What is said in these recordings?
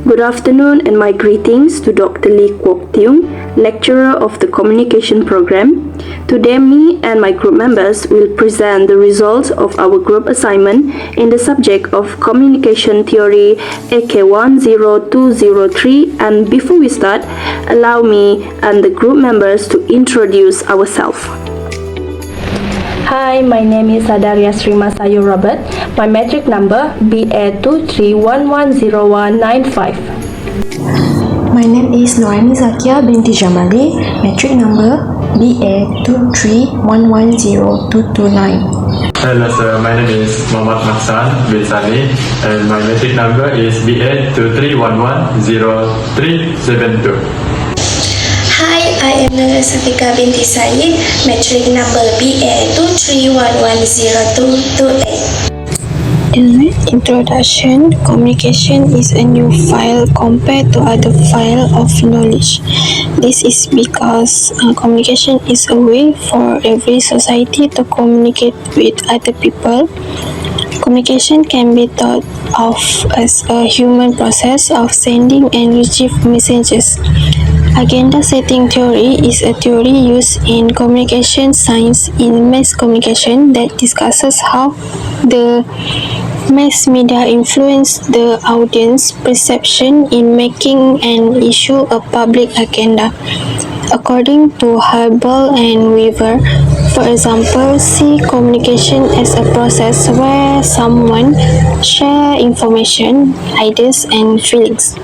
Good afternoon and my greetings to Dr. Lee Kwok Tiong, lecturer of the Communication Program. Today, me and my group members will present the results of our group assignment in the subject of Communication Theory AK10203. And before we start, allow me and the group members to introduce ourselves. Hi, my name is Sadaria Srimasayu Robert. My metric number BA23110195. My name is Noraini Zakia binti Jamali, metric number BA231102229. Hello sir, my name is Muhammad Mahsan bin Sani and my metric number is BA23110372. Hi, I am Nala Safika binti Said, metric number BA2311028. In introduction, communication is a new file compared to other file of knowledge. This is because communication is a way for every society to communicate with other people. Communication can be thought of as a human process of sending and receiving messages. Agenda setting theory is a theory used in communication science in mass communication that discusses how the mass media influence the audience perception in making an issue a public agenda. According to Hubble and Weaver, for example, see communication as a process where someone share information, ideas, and feelings.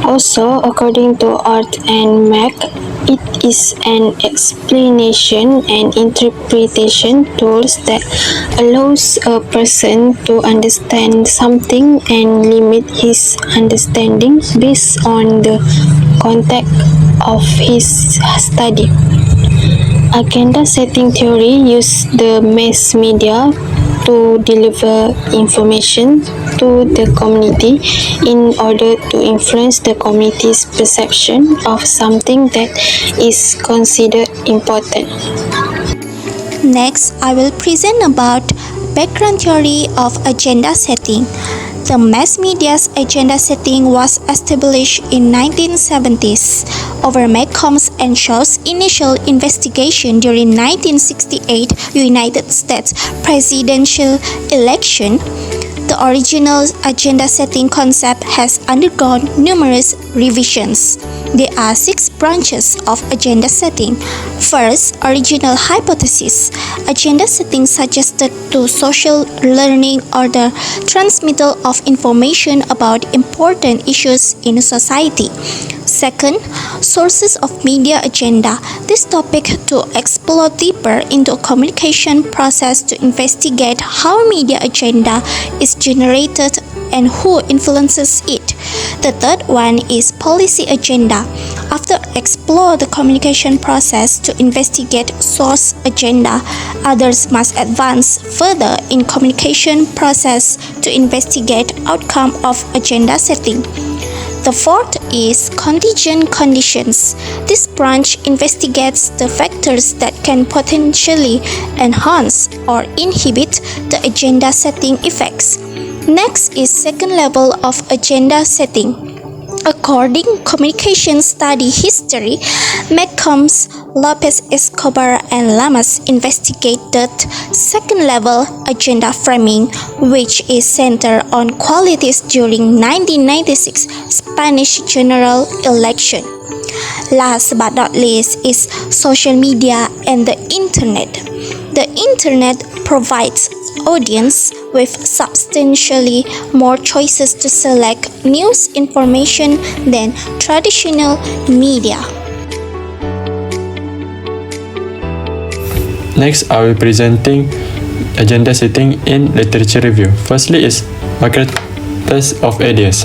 Also, according to Art and Mac, it is an explanation and interpretation tools that allows a person to understand something and limit his understanding based on the context of his study. Agenda setting theory uses the mass media to deliver information to the community in order to influence the community's perception of something that is considered important. Next, I will present about background theory of agenda setting. The mass media's agenda setting was established in 1970s over McCombs and Shaw's initial investigation during 1968 United States presidential election. The original agenda setting concept has undergone numerous revisions. There are 6 branches of agenda setting. First, original hypothesis. Agenda setting suggested to social learning or the transmittal of information about important issues in society. Second, sources of media agenda. This topic to explore deeper into a communication process to investigate how media agenda is generated and who influences it. The third one is policy agenda. After explore the communication process to investigate source agenda, others must advance further in communication process to investigate outcome of agenda setting. The fourth is contingent conditions. This branch investigates the factors that can potentially enhance or inhibit the agenda setting effects. Next is second level of agenda setting. According communication study history, McCombs, Lopez Escobar, and Lamas investigated second-level agenda framing, which is centered on qualities during 1996 Spanish general election. Last but not least is social media and the internet. The internet provides audience with substantially more choices to select news information than traditional media. Next, I will be presenting agenda setting in literature review. Firstly is marketers of ideas.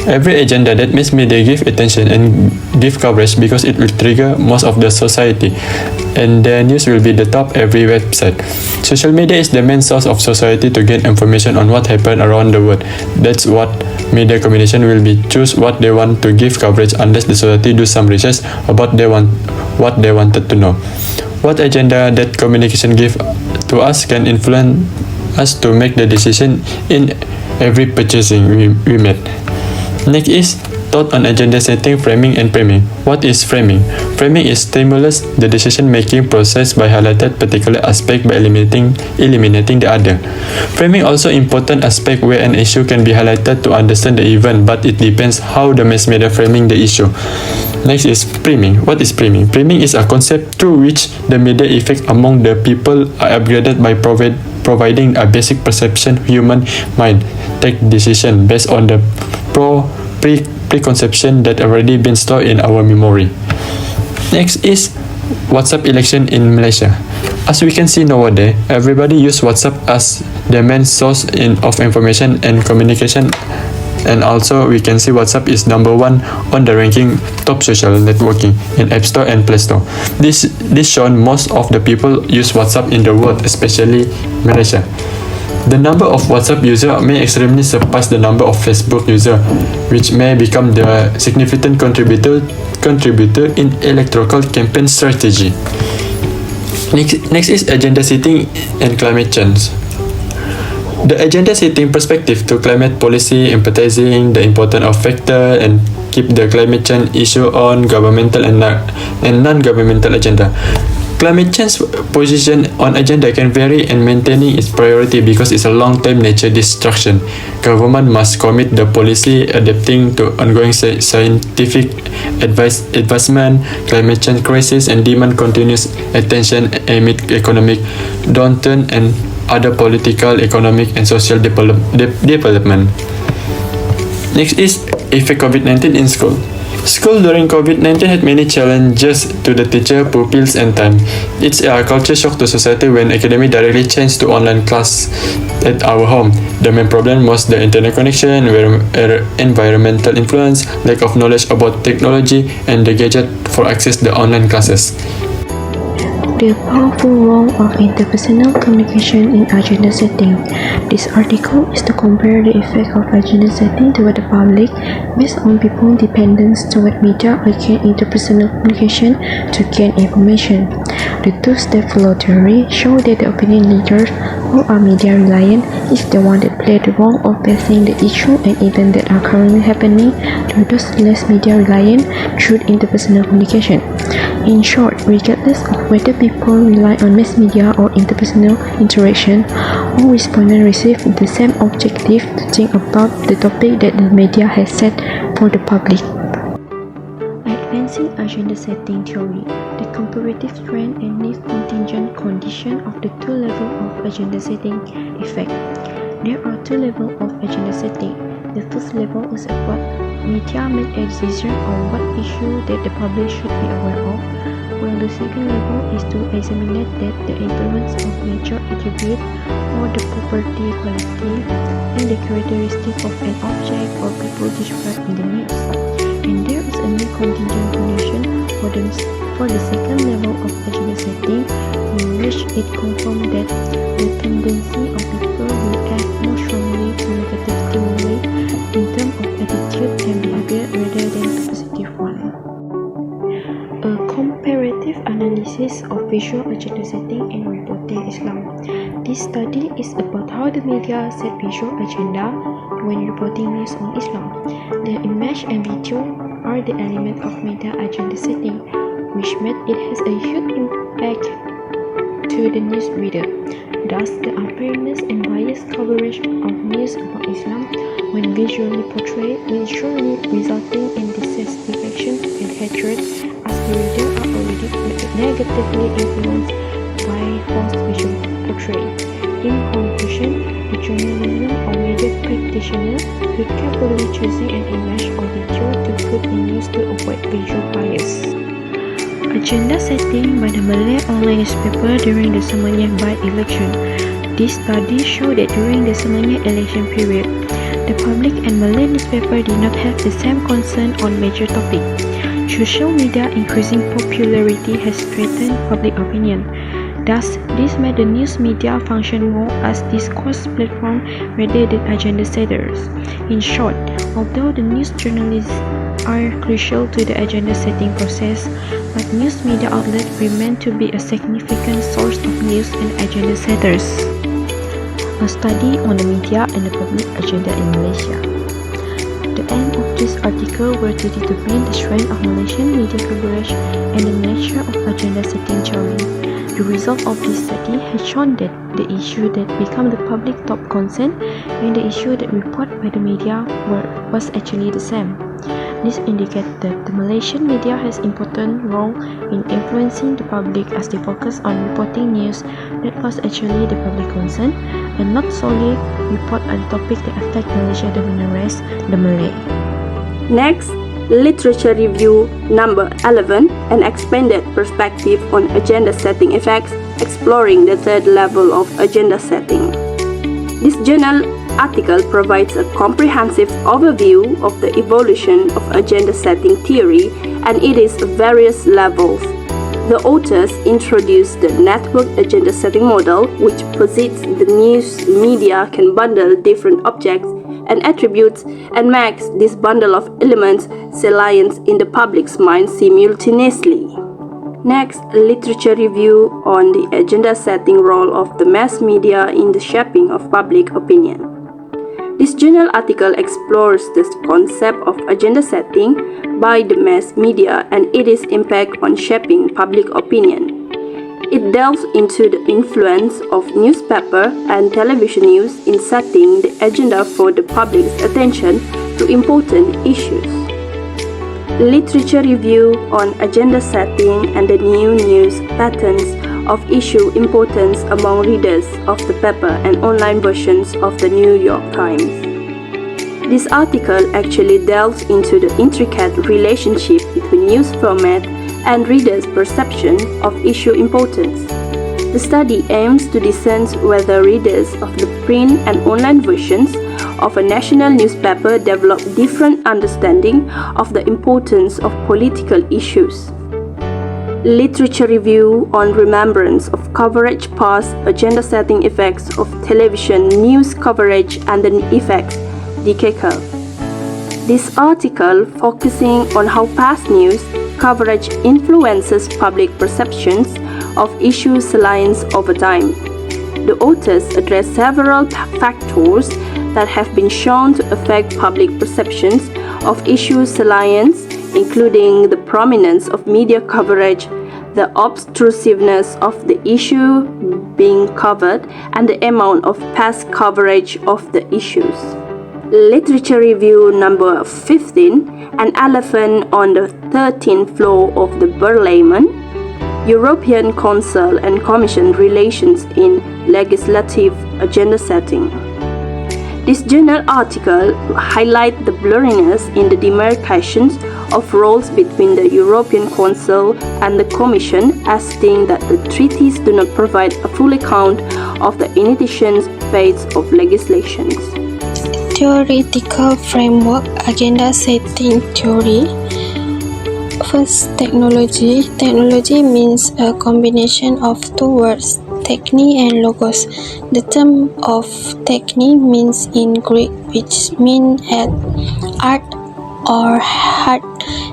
Every agenda that mass media give attention and give coverage because it will trigger most of the society, and the news will be the top every website. Social media is the main source of society to gain information on what happened around the world. That's what media communication will be choose what they want to give coverage unless the society do some research about what they wanted to know. What agenda that communication give to us can influence us to make the decision in every purchasing we made. Next is thought on agenda setting, framing and priming. What is framing? Framing is stimulus the decision-making process by highlighting particular aspect by eliminating the other. Framing also important aspect where an issue can be highlighted to understand the event, but it depends how the mass media framing the issue. Next is priming. What is priming? Priming is a concept through which the media effect among the people are upgraded by providing a basic perception human mind take decision based on the preconception that already been stored in our memory. Next is WhatsApp election in Malaysia. As we can see nowadays, everybody use WhatsApp as the main source of information and communication, and also we can see WhatsApp is number 1 on the ranking top social networking in App Store and Play Store. This shown most of the people use WhatsApp in the world, especially Malaysia. The number of WhatsApp users may extremely surpass the number of Facebook users, which may become the significant contributor in electoral campaign strategy. Next is agenda setting and climate change. The agenda setting perspective to climate policy, emphasizing the importance of factor and keep the climate change issue on governmental and non-governmental agenda. Climate change position on agenda can vary in maintaining its priority because it's a long-term nature destruction. Government must commit the policy adapting to ongoing scientific advancement, climate change crisis, and demand continuous attention amid economic downturn and other political, economic, and social development. Next is effect COVID-19 in school. School during COVID-19 had many challenges to the teacher, pupils, and time. It's a culture shock to society when academic directly changed to online class at our home. The main problem was the internet connection, environmental influence, lack of knowledge about technology, and the gadget for access the online classes. The powerful role of interpersonal communication in agenda setting. This article is to compare the effect of agenda setting toward the public based on people's dependence toward media or interpersonal communication to gain information. The two-step flow theory show that the opinion leaders who are media reliant is the one that play the role of passing the issue and events that are currently happening to those less media reliant through interpersonal communication. In short, regardless of whether people rely on mass media or interpersonal interaction, all respondents receive the same objective to think about the topic that the media has set for the public. Advancing agenda setting theory, the comparative strength and least contingent condition of the two levels of agenda setting effect. There are two levels of agenda setting. The first level is about media make a decision on what issue that the public should be aware of, while the second level is to examine that the influence of major attribute or the property quality and the characteristic of an object or people described in the news. And there is a new contingent condition for the second level of agenda setting, in which it confirms that the tendency of people will act more strongly to negative stimuli in terms of attitude and behavior rather than to positive one. A comparative analysis of visual agenda setting and reporting Islam. This study is about how the media set visual agenda when reporting news on Islam. The image and video are the element of media agenda setting, which made it has a huge impact to the news reader. Thus, the unfairness and biased coverage of news about Islam when visually portrayed will surely resulting in dissatisfaction and hatred, as the reader are already negatively influenced by false visual portrayal. In conclusion, the journalism or media practitioner will carefully choosing an image or video to put in news to avoid visual bias. Agenda setting by the Malay online newspaper during the Semenyih by-election. This study showed that during the Semenyih election period, the public and Malay newspaper did not have the same concern on major topics. Social media increasing popularity has strengthened public opinion. Thus, this made the news media function more as discourse platform rather than agenda setters. In short, although the news journalists are crucial to the agenda setting process, but news media outlets remain to be a significant source of news and agenda setters. A study on the media and the public agenda in Malaysia. The end of articles were to determine the strength of Malaysian media coverage and the nature of agenda setting theory. The result of this study has shown that the issue that become the public top concern and the issue that reported by the media was actually the same. This indicates that the Malaysian media has important role in influencing the public as they focus on reporting news that was actually the public concern and not solely report on topics that affect Malaysia the rest, the Malay. Next, literature review number 11, an expanded perspective on agenda setting effects, exploring the third level of agenda setting. This journal article provides a comprehensive overview of the evolution of agenda setting theory and its various levels. The authors introduce the network agenda setting model, which posits the news media can bundle different objects and attributes and makes this bundle of elements salient in the public's mind simultaneously. Next, literature review on the agenda setting role of the mass media in the shaping of public opinion. This journal article explores the concept of agenda setting by the mass media and its impact on shaping public opinion. It delves into the influence of newspaper and television news in setting the agenda for the public's attention to important issues. Literature review on agenda setting and the new news patterns of issue importance among readers of the paper and online versions of the New York Times. This article actually delves into the intricate relationship between news format and readers' perception of issue importance. The study aims to discern whether readers of the print and online versions of a national newspaper develop different understanding of the importance of political issues. Literature review on remembrance of coverage past agenda setting effects of television news coverage and the effects decade. This article focusing on how past news coverage influences public perceptions of issues salience over time. The authors address several factors that have been shown to affect public perceptions of issues salience, including the prominence of media coverage, the obtrusiveness of the issue being covered, and the amount of past coverage of the issues. Literature review number 15, An Elephant on the 13th Floor of the Parliament, European Council and Commission Relations in Legislative Agenda Setting. This journal article highlights the blurriness in the demarcations of roles between the European Council and the Commission, asserting that the treaties do not provide a full account of the initiation phase of legislations. Theoretical framework, agenda setting theory. First, technology. Technology means a combination of two words, techne and logos. The term of techne means in Greek, which means art or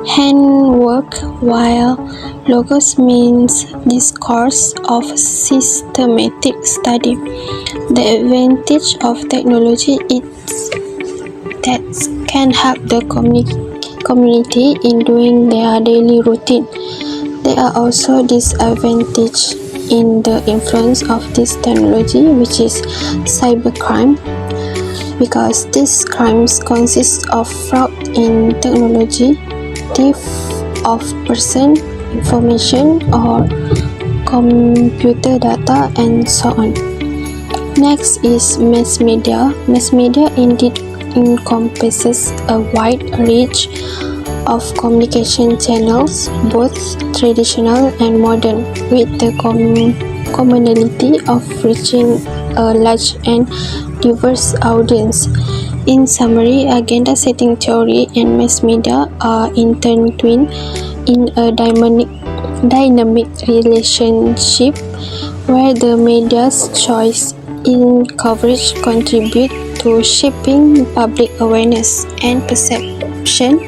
handwork, while logos means discourse of systematic study. The advantage of technology is that can help the community in doing their daily routine. There are also disadvantages in the influence of this technology, which is cybercrime, because these crimes consist of fraud in technology, theft of person information or computer data, and so on. Next is mass media. Mass media indeed encompasses a wide range of communication channels, both traditional and modern, with the commonality of reaching a large and diverse audience. In summary, agenda setting theory and mass media are intertwined in a dynamic relationship where the media's choice in coverage contribute to shaping public awareness and perception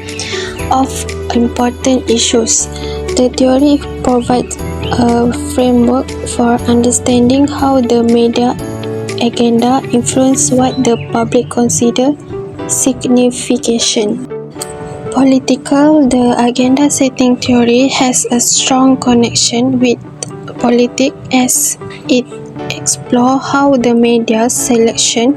of important issues. The theory provides a framework for understanding how the media agenda influence what the public consider significant. The agenda setting theory has a strong connection with politics as it explores how the media's selection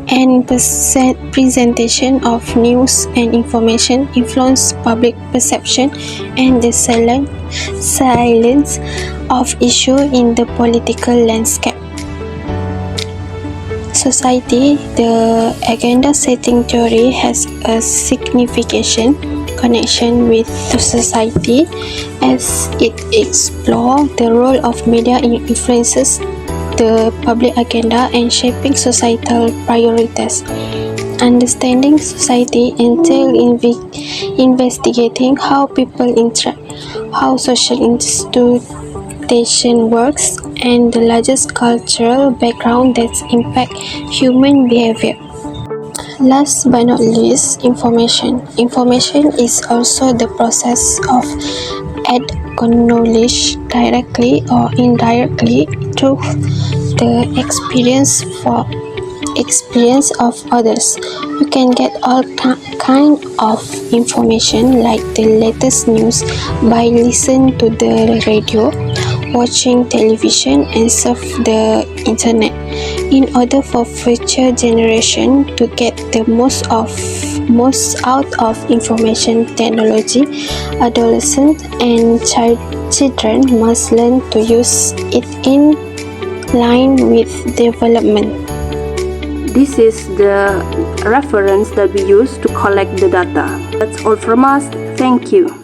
and presentation of news and information influence public perception and the silence of issues in the political landscape. Society, the agenda setting theory has a significant connection with the society as it explores the role of media in influences the public agenda and shaping societal priorities. Understanding society entails investigating how people interact, how social institution works, and the largest cultural background that impact human behavior. Last but not least, information. Information is also the process of adding knowledge directly or indirectly through the experience of others. You can get all kind of information like the latest news by listening to the radio, watching television, and surf the internet. In order for future generation to get the most out of information technology, adolescents and children must learn to use it in line with development. This is the reference that we use to collect the data. That's all from us. Thank you.